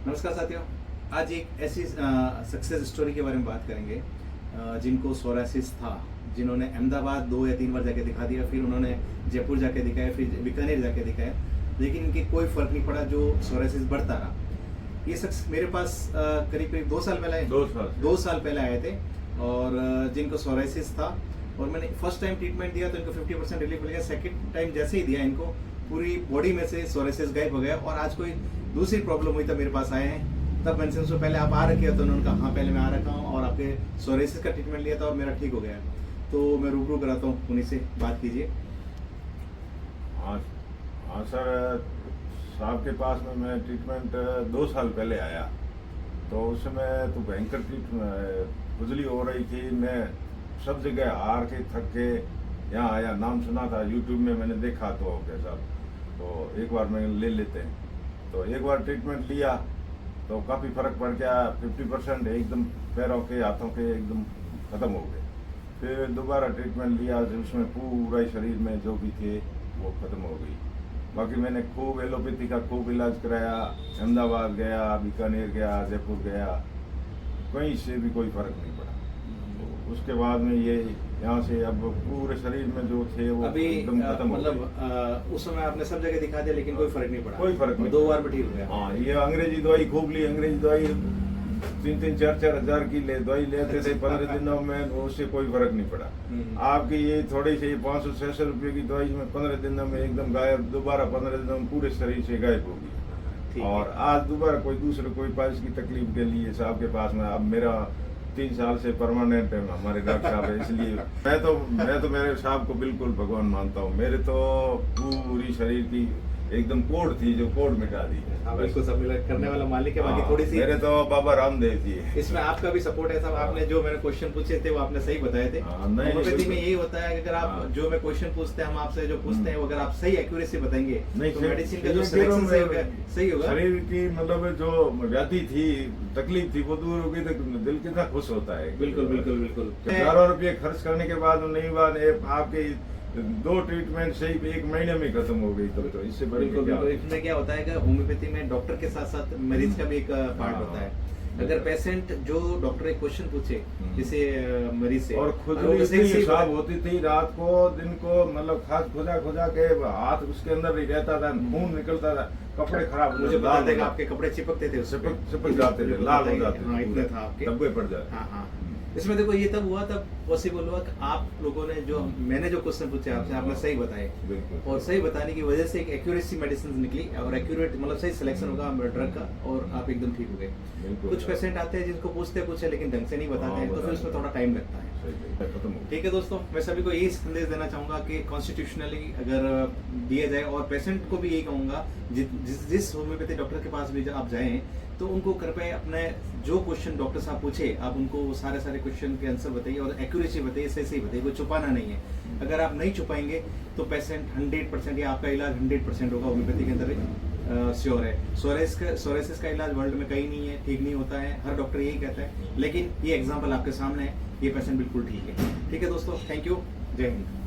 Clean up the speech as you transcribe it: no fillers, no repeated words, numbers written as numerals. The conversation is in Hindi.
नमस्कार साथियों, आज एक ऐसी सक्सेस स्टोरी के बारे में बात करेंगे जिनको सोरासिस था, जिन्होंने अहमदाबाद 2 या 3 बार जाके दिखा दिया, फिर उन्होंने जयपुर जाके दिखाया, फिर बीकानेर जाके दिखाया, लेकिन इनके कोई फर्क नहीं पड़ा, जो सोरासिस बढ़ता रहा। ये शख्स मेरे पास करीब करीब 2 साल पहले आए, 2 साल पहले आए थे और जिनको सोरासिस था, और मैंने फर्स्ट टाइम ट्रीटमेंट दिया तो इनको 50% रिलीफ मिल गया। सेकेंड टाइम जैसे ही दिया, इनको पूरी बॉडी में से सोरासिस गायब हो गया और आज कोई दूसरी प्रॉब्लम हुई तब मेरे पास आए हैं। तब मैंने उनसे पहले आप आ रखे हो, तो उन्होंने कहा हाँ पहले मैं आ रखा हूँ और आपके सोरासिस का ट्रीटमेंट लिया था और मेरा ठीक हो गया। तो मैं रूबरू कराता हूँ, उन्हीं से बात कीजिए। हाँ सर, साहब के पास में मैं ट्रीटमेंट 2 साल पहले आया, तो उस समय तो भयंकर खुजली हो रही थी। मैं सब जगह हार के थक के यहाँ आया, नाम सुना था यूट्यूब में, मैंने देखा तो कैसा, तो एक बार मैं ले लेते हैं। तो एक बार ट्रीटमेंट लिया तो काफ़ी फर्क पड़ गया, 50% एकदम पैरों के हाथों के एकदम ख़त्म हो गए। फिर दोबारा ट्रीटमेंट लिया, उसमें पूरा शरीर में जो भी थे वो ख़त्म हो गई। बाकी मैंने खूब एलोपैथी का खूब इलाज कराया, अहमदाबाद गया, बीकानेर गया, जयपुर गया, कहीं से भी कोई फर्क नहीं पड़ा। तो उसके बाद में ये यहाँ से अब पूरे शरीर में जो थे वो अभी एकदम खत्म हो गए। मतलब उस समय आपने सब जगह दिखा दिया लेकिन कोई फर्क नहीं पड़ा? कोई फर्क नहीं, 2 बार में ठीक हो गया। हाँ, ये अंग्रेजी दवाई खूब ली, अंग्रेजी दवाई 3-3, 4-4 हजार की दवाई लेते थे 15 दिनों में, उससे कोई फर्क नहीं पड़ा। आपकी ये थोड़ी सी 500-600 रुपये की दवाई में 15 दिनों में एकदम गायब, दोबारा 15 दिनों में पूरे शरीर से गायब हो गई। और आज दोबारा कोई पास की तकलीफ के लिए साहब के पास में, अब मेरा 3 साल से परमानेंट है हमारे डॉक्टर साहब है, इसलिए मैं तो मेरे साहब को बिल्कुल भगवान मानता हूँ। मेरे तो पूरी शरीर की एकदम कोड थी, जो कोड मिटा दी है। बिल्कुल, सब करने वाला मालिक है। बाकी थोड़ी सी मेरे तो बाबा रामदेव जी है, इसमें आपका भी सपोर्ट है। सब आपने जो मैंने क्वेश्चन पूछे थे वो आपने सही बताए थे। होम्योपैथी में यही होता है कि अगर आप जो मैं क्वेश्चन पूछते हैं, हम आपसे जो पूछते हैं, अगर आप सही एक्यूरेसी बताएंगे तो मेडिसिन का जो सिलेक्शन सही होगा। शरीर की मतलब जो व्याधि थी, तकलीफ थी, वो दूर हो गई तो दिल कितना खुश होता है। बिल्कुल बिल्कुल बिल्कुल। हजारों रुपये खर्च करने के बाद नहीं बात, आपके 2 ट्रीटमेंट से 1 महीने में खत्म हो गई, तो इससे बड़ी बिल्कुल। इसमें क्या होता है कि होम्योपैथी में डॉक्टर के साथ साथ मरीज का भी एक पार्ट होता है। अगर पेशेंट जो डॉक्टर एक क्वेश्चन पूछे जैसे मरीज से, और खुजली साफ होती थी रात को दिन को, मतलब खास खुजा के हाथ उसके अंदर ही रहता था, खून निकलता था, कपड़े खराब, मुझे बता देगा आपके कपड़े चिपकते थे, चिपक जाते थे, लाल हो जाते थे, इतना था आपके धब्बे पड़ जाते। हाँ। इसमें देखो ये तब हुआ, तब पॉसिबल हुआ कि आप लोगों ने जो मैंने जो क्वेश्चन पूछे आपसे, आपने सही बताए, और सही बताने की वजह से एक एक्यूरेसी मेडिसिन निकली और एक्यूरेट मतलब सही सिलेक्शन होगा ड्रग का, और आप एकदम ठीक हो गए। कुछ पेशेंट आते हैं जिनको पूछते लेकिन ढंग से नहीं बताते हैं, तो फिर उसमें थोड़ा टाइम लगता है। ठीक है दोस्तों, मैं सभी को यही संदेश देना चाहूंगा कि कॉन्स्टिट्यूशनली अगर दिया जाए, और पेशेंट को भी यही कहूंगा जिस होम्योपैथी डॉक्टर के पास भी आप जाएं तो उनको कृपया अपने जो क्वेश्चन डॉक्टर साहब पूछे, आप उनको सारे क्वेश्चन के आंसर बताइए और एक्यूरेसी बताइए, सही बताइए, कोई छुपाना नहीं है। अगर आप नहीं छुपाएंगे तो पेशेंट 100% या आपका इलाज 100% होगा होम्योपैथी के अंदर, श्योर है। सोरासिस का इलाज वर्ल्ड में कहीं नहीं है, ठीक नहीं होता है, हर डॉक्टर यही कहता है, लेकिन ये एग्जाम्पल आपके सामने है, ये पेशेंट बिल्कुल ठीक है। ठीक है दोस्तों, थैंक यू, जय हिंद।